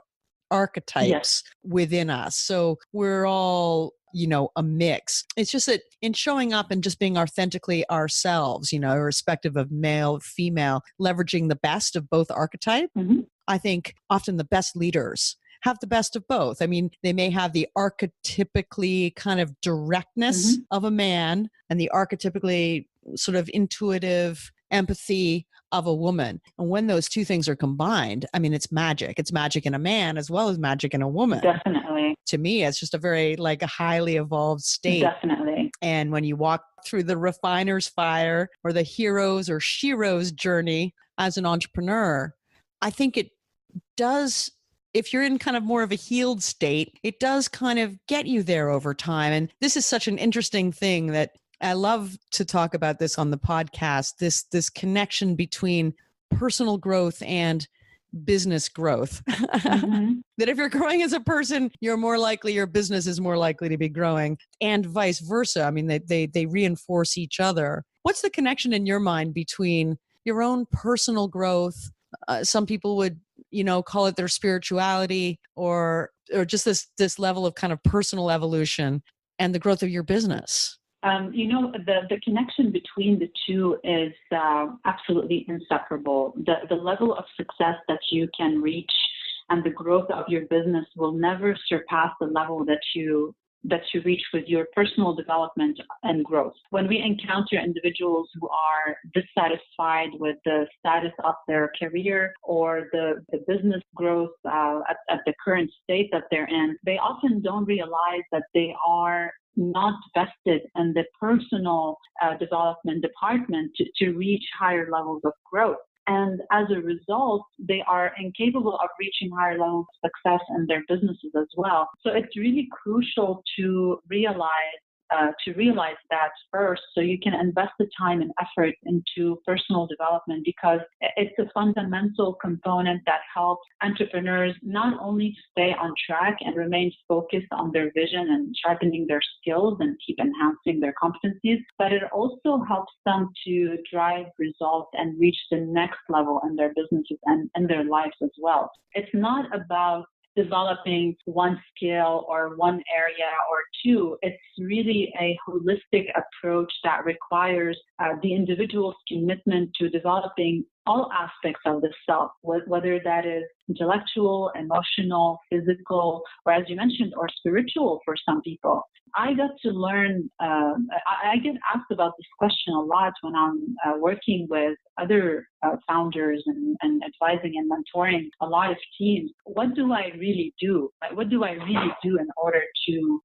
archetypes within us. So we're all a mix. It's just that in showing up and just being authentically ourselves, irrespective of male, female, leveraging the best of both archetypes, I think often the best leaders have the best of both. I mean, they may have the archetypically kind of directness of a man and the archetypically sort of intuitive empathy of a woman. And when those two things are combined, I mean, it's magic. It's magic in a man as well as magic in a woman. Definitely. To me, it's just a very a highly evolved state. Definitely. And when you walk through the refiner's fire or the hero's or shero's journey as an entrepreneur, I think it does, if you're in kind of more of a healed state, it does kind of get you there over time. And this is such an interesting thing that I love to talk about this on the podcast, this connection between personal growth and business growth. That if you're growing as a person, you're more likely, your business is more likely to be growing, and vice versa. I mean, they reinforce each other. What's the connection in your mind between your own personal growth? Some people would, call it their spirituality or just this level of kind of personal evolution and the growth of your business. The connection between the two is absolutely inseparable. The level of success that you can reach and the growth of your business will never surpass the level that you reach with your personal development and growth. When we encounter individuals who are dissatisfied with the status of their career or the business growth at the current state that they're in, they often don't realize that they are not vested in the personal development department to reach higher levels of growth. And as a result, they are incapable of reaching higher levels of success in their businesses as well. So it's really crucial to realize that first, so you can invest the time and effort into personal development, because it's a fundamental component that helps entrepreneurs not only to stay on track and remain focused on their vision and sharpening their skills and keep enhancing their competencies, but it also helps them to drive results and reach the next level in their businesses and in their lives as well. It's not about developing one skill or one area or two. It's really a holistic approach that requires the individual's commitment to developing all aspects of the self, whether that is intellectual, emotional, physical, or as you mentioned, or spiritual for some people. I got to learn, I get asked about this question a lot when I'm working with other founders and advising and mentoring a lot of teams. What do I really do? What do I really do in order to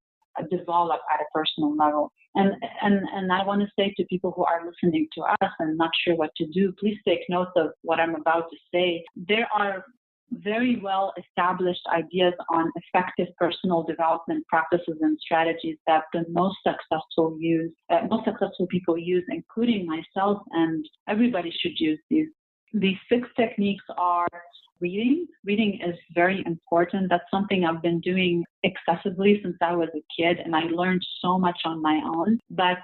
develop at a personal level? And I want to say to people who are listening to us and not sure what to do, please take note of what I'm about to say. There are very well established ideas on effective personal development practices and strategies that the most successful people use, including myself, and everybody should use these. These 6 techniques are reading. Reading is very important. That's something I've been doing excessively since I was a kid, and I learned so much on my own. But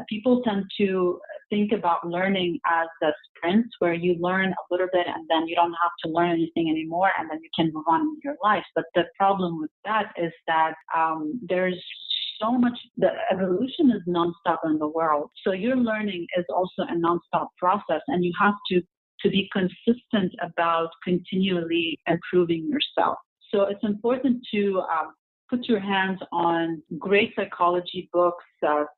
people tend to think about learning as a sprint, where you learn a little bit and then you don't have to learn anything anymore, and then you can move on with your life. But the problem with that is that there's so much, the evolution is nonstop in the world. So your learning is also a nonstop process, and you have to be consistent about continually improving yourself. So it's important to put your hands on great psychology books,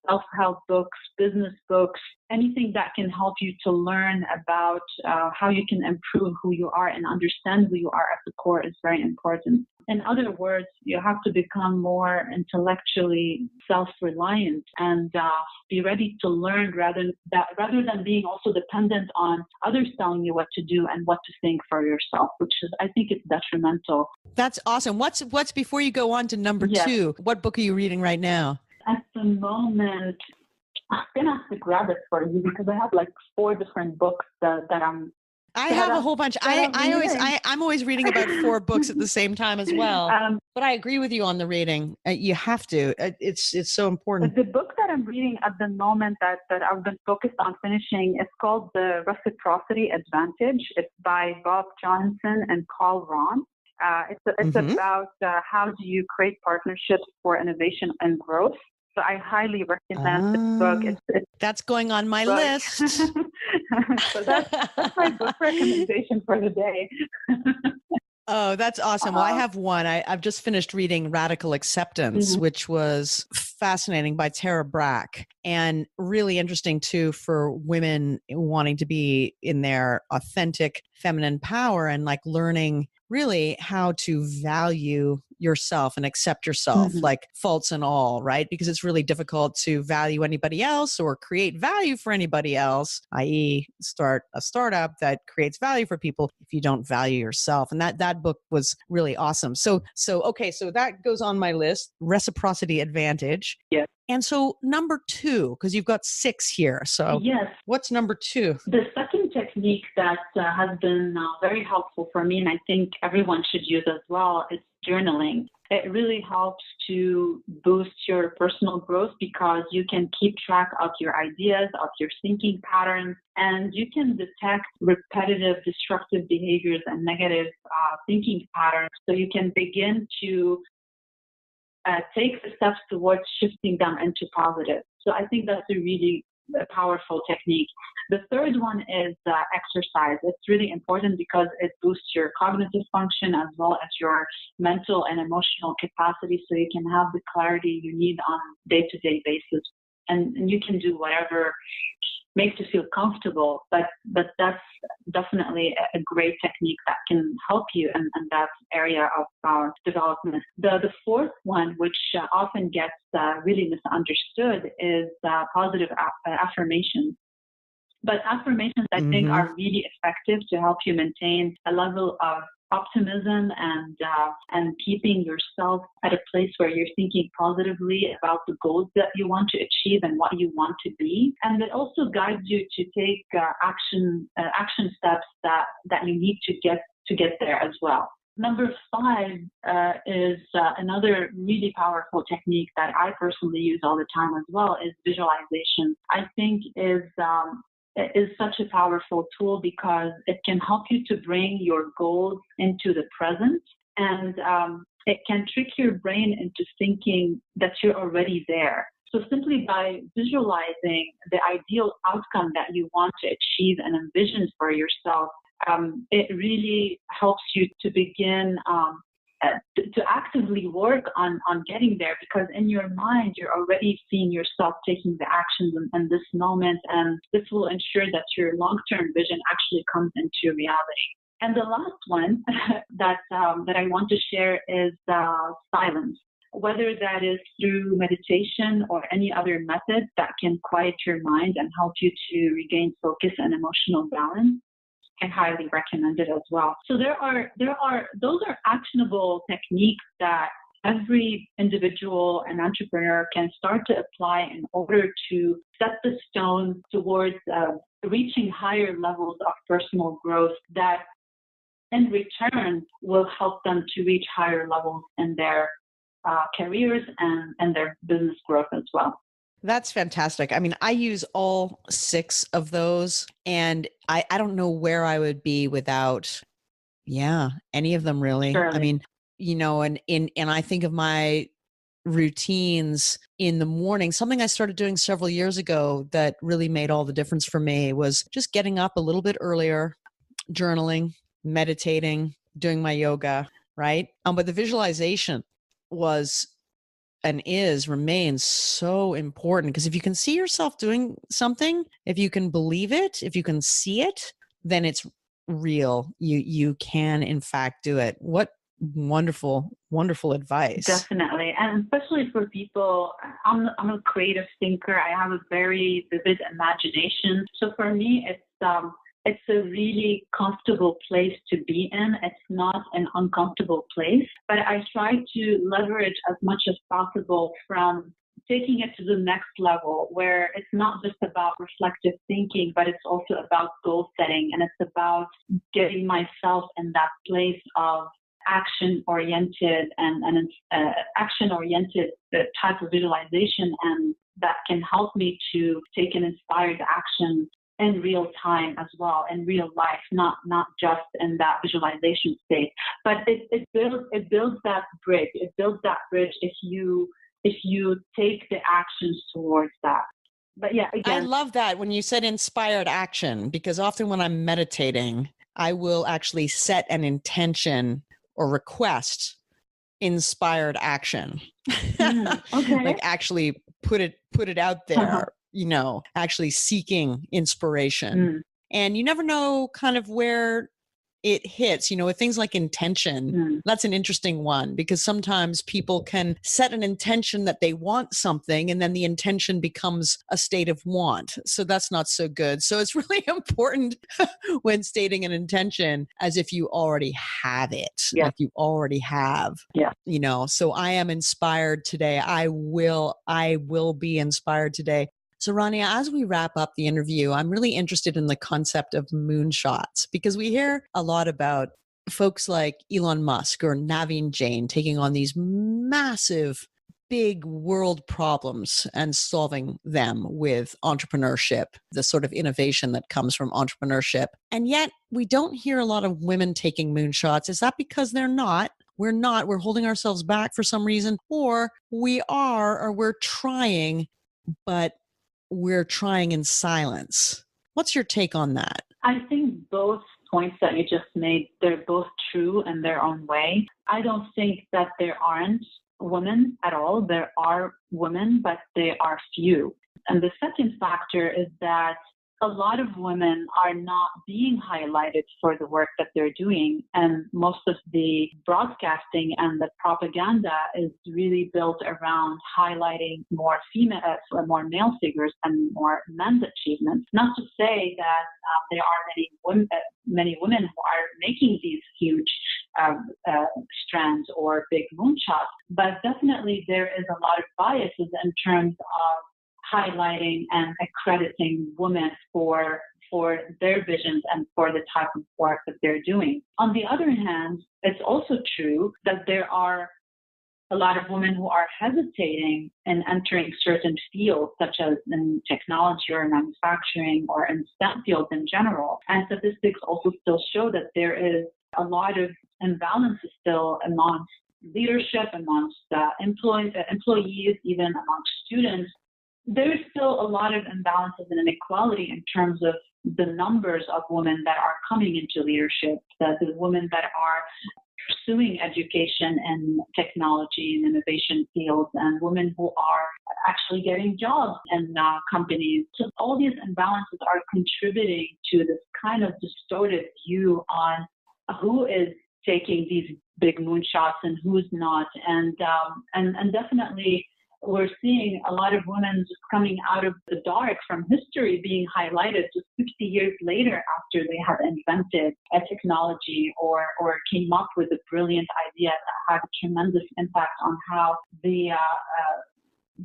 self-help books, business books, anything that can help you to learn about how you can improve who you are and understand who you are at the core is very important. In other words, you have to become more intellectually self-reliant and be ready to learn rather than being also dependent on others telling you what to do and what to think for yourself, which is, I think it's detrimental. That's awesome. What's before you go on to number 2, what book are you reading right now? At the moment, I'm going to have to grab it for you because I have like 4 different books that I'm... I have a whole bunch. I'm always reading about 4 books at the same time as well. But I agree with you on the reading. You have to. It's so important. The book that I'm reading at the moment that I've been focused on finishing is called The Reciprocity Advantage. It's by Bob Johnson and Carl Ron. It's about how do you create partnerships for innovation and growth. So I highly recommend this book. That's going on my book. list. So that's my book recommendation for the day. Oh, that's awesome. Well, I have one. I've just finished reading Radical Acceptance, which was fascinating by Tara Brach, and really interesting too for women wanting to be in their authentic feminine power and like learning really how to value yourself and accept yourself, like faults and all, right? Because it's really difficult to value anybody else or create value for anybody else, i.e. start a startup that creates value for people if you don't value yourself. And that book was really awesome. So that goes on my list, Reciprocity Advantage. Yes. And so number 2, because you've got 6 here. So yes. What's number 2? The second technique that has been very helpful for me, and I think everyone should use as well, is journaling. It really helps to boost your personal growth because you can keep track of your ideas, of your thinking patterns, and you can detect repetitive destructive behaviors and negative thinking patterns. So you can begin to take the steps towards shifting them into positive. So I think that's a really powerful technique. The third one is exercise. It's really important because it boosts your cognitive function as well as your mental and emotional capacity so you can have the clarity you need on a day-to-day basis. And you can do whatever makes you feel comfortable, but that's definitely a great technique that can help you in that area of development. The fourth one, which often gets really misunderstood, is positive affirmations. But affirmations, I think, are really effective to help you maintain a level of optimism and keeping yourself at a place where you're thinking positively about the goals that you want to achieve and what you want to be. And it also guides you to take action steps that you need to get there as well. Number 5 is another really powerful technique that I personally use all the time as well, is visualization. I think is such a powerful tool because it can help you to bring your goals into the present, and it can trick your brain into thinking that you're already there. So simply by visualizing the ideal outcome that you want to achieve and envision for yourself, it really helps you to begin to actively work on getting there, because in your mind, you're already seeing yourself taking the actions in this moment, and this will ensure that your long-term vision actually comes into reality. And the last one that I want to share is silence. Whether that is through meditation or any other method that can quiet your mind and help you to regain focus and emotional balance, I highly recommend it as well. So those are actionable techniques that every individual and entrepreneur can start to apply in order to set the stone towards reaching higher levels of personal growth that in return will help them to reach higher levels in their careers and their business growth as well. That's fantastic. I mean, I use all 6 of those, and I don't know where I would be without, any of them really. Surely. I mean, and I think of my routines in the morning. Something I started doing several years ago that really made all the difference for me was just getting up a little bit earlier, journaling, meditating, doing my yoga, right? But the visualization was and remains so important, because if you can see yourself doing something, if you can believe it, if you can see it, then it's real. You can in fact do it. What wonderful advice. Definitely. And especially for people, I'm a creative thinker. I have a very vivid imagination. So for me, it's a really comfortable place to be in. It's not an uncomfortable place, but I try to leverage as much as possible from taking it to the next level, where it's not just about reflective thinking, but it's also about goal setting, and it's about getting myself in that place of action-oriented and action-oriented type of visualization, and that can help me to take an inspired action in real time as well, in real life, not just in that visualization state. But it builds that bridge. It builds that bridge if you take the actions towards that. But yeah, again, I love that when you said inspired action, because often when I'm meditating, I will actually set an intention or request inspired action. okay. Like actually put it out there, actually seeking inspiration. And you never know kind of where it hits, with things like intention. That's an interesting one, because sometimes people can set an intention that they want something and then the intention becomes a state of want. So that's not so good. So it's really important when stating an intention as if you already have it, like you already have, so I am inspired today. I will be inspired today. So Rania, as we wrap up the interview, I'm really interested in the concept of moonshots, because we hear a lot about folks like Elon Musk or Naveen Jain taking on these massive, big world problems and solving them with entrepreneurship, the sort of innovation that comes from entrepreneurship. And yet we don't hear a lot of women taking moonshots. Is that because they're not? We're holding ourselves back for some reason, or we are, or we're trying, but we're trying in silence. What's your take on that? I think both points that you just made, they're both true in their own way. I don't think that there aren't women at all. There are women, but they are few. And the second factor is that a lot of women are not being highlighted for the work that they're doing. And most of the broadcasting and the propaganda is really built around highlighting more more male figures and more men's achievements. Not to say that there are many women who are making these huge strands or big moonshots, but definitely there is a lot of biases in terms of highlighting and accrediting women for their visions and for the type of work that they're doing. On the other hand, it's also true that there are a lot of women who are hesitating in entering certain fields, such as in technology or manufacturing or in STEM fields in general. And statistics also still show that there is a lot of imbalances still amongst leadership, amongst employees, even amongst students. There's still a lot of imbalances and inequality in terms of the numbers of women that are coming into leadership, the women that are pursuing education in technology and innovation fields, and women who are actually getting jobs in companies. So all these imbalances are contributing to this kind of distorted view on who is taking these big moonshots and who's not. And definitely we're seeing a lot of women just coming out of the dark from history being highlighted just 60 years later after they have invented a technology or came up with a brilliant idea that had a tremendous impact on how the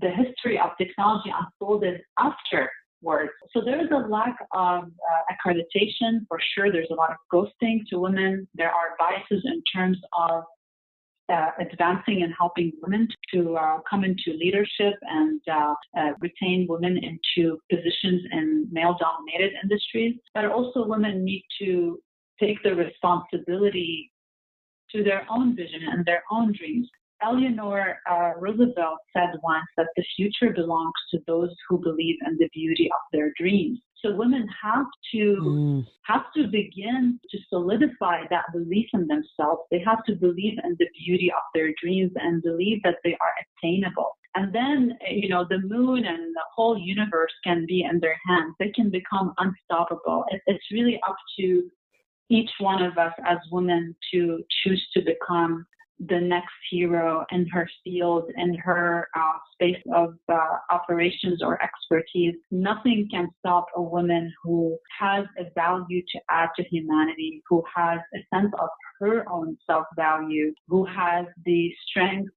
history of technology unfolded afterwards. So there is a lack of accreditation for sure. There's a lot of ghosting to women. There are biases in terms of advancing and helping women to come into leadership and retain women into positions in male-dominated industries. But also women need to take the responsibility to their own vision and their own dreams. Eleanor Roosevelt said once that the future belongs to those who believe in the beauty of their dreams. So women have to begin to solidify that belief in themselves. They have to believe in the beauty of their dreams and believe that they are attainable. And then, the moon and the whole universe can be in their hands. They can become unstoppable. It's really up to each one of us as women to choose to become the next hero in her field, in her space of operations or expertise. Nothing can stop a woman who has a value to add to humanity, who has a sense of her own self-value, who has the strength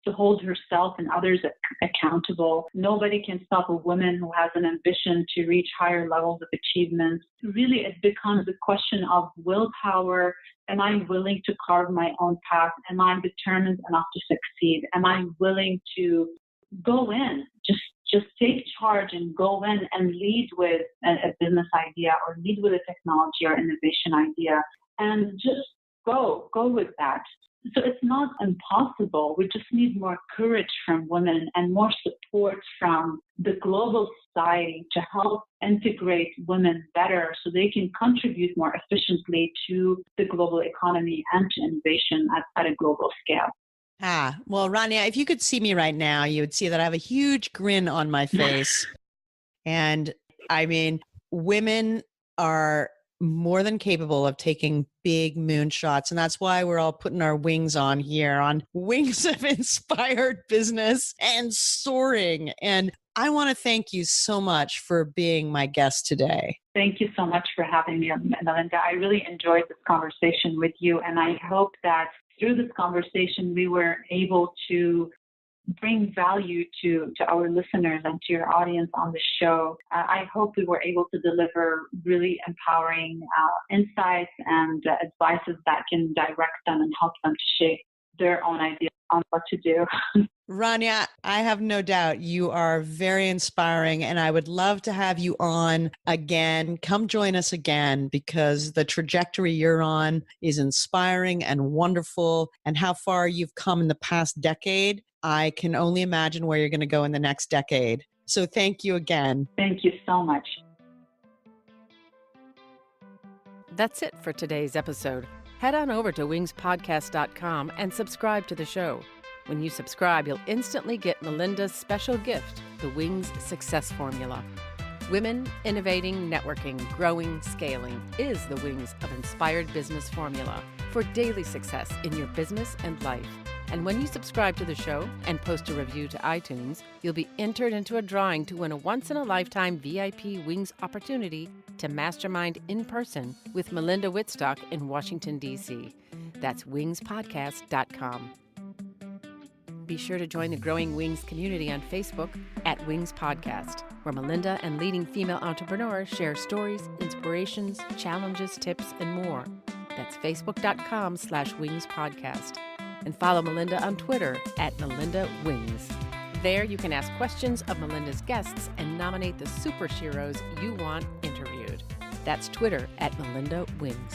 to hold herself and others accountable. Nobody can stop a woman who has an ambition to reach higher levels of achievement. Really, it becomes a question of willpower. Am I willing to carve my own path? Am I determined enough to succeed? Am I willing to go in, just take charge and go in and lead with a business idea or lead with a technology or innovation idea and just go with that. So it's not impossible. We just need more courage from women and more support from the global society to help integrate women better so they can contribute more efficiently to the global economy and to innovation at a global scale. Well, Rania, if you could see me right now, you would see that I have a huge grin on my face. And I mean, women are more than capable of taking big moonshots. And that's why we're all putting our wings on here on Wings of Inspired Business and soaring. And I want to thank you so much for being my guest today. Thank you so much for having me, Melinda. I really enjoyed this conversation with you. And I hope that through this conversation, we were able to bring value to our listeners and to your audience on the show. I hope we were able to deliver really empowering insights and advices that can direct them and help them to shape their own ideas on what to do. Rania, I have no doubt you are very inspiring, and I would love to have you on again. Come join us again, because the trajectory you're on is inspiring and wonderful, and how far you've come in the past decade. I can only imagine where you're going to go in the next decade. So thank you again. Thank you so much. That's it for today's episode. Head on over to wingspodcast.com and subscribe to the show. When you subscribe, you'll instantly get Melinda's special gift, the Wings Success Formula. Women, innovating, networking, growing, scaling is the Wings of Inspired Business formula for daily success in your business and life. And when you subscribe to the show and post a review to iTunes, you'll be entered into a drawing to win a once-in-a-lifetime VIP Wings opportunity to mastermind in person with Melinda Wittstock in Washington, D.C. That's wingspodcast.com. Be sure to join the growing Wings community on Facebook at Wings Podcast, where Melinda and leading female entrepreneurs share stories, inspirations, challenges, tips, and more. That's facebook.com/Wings Podcast. And follow Melinda on Twitter at Melinda Wings. There you can ask questions of Melinda's guests and nominate the super sheroes you want interviewed. That's Twitter at Melinda Wings.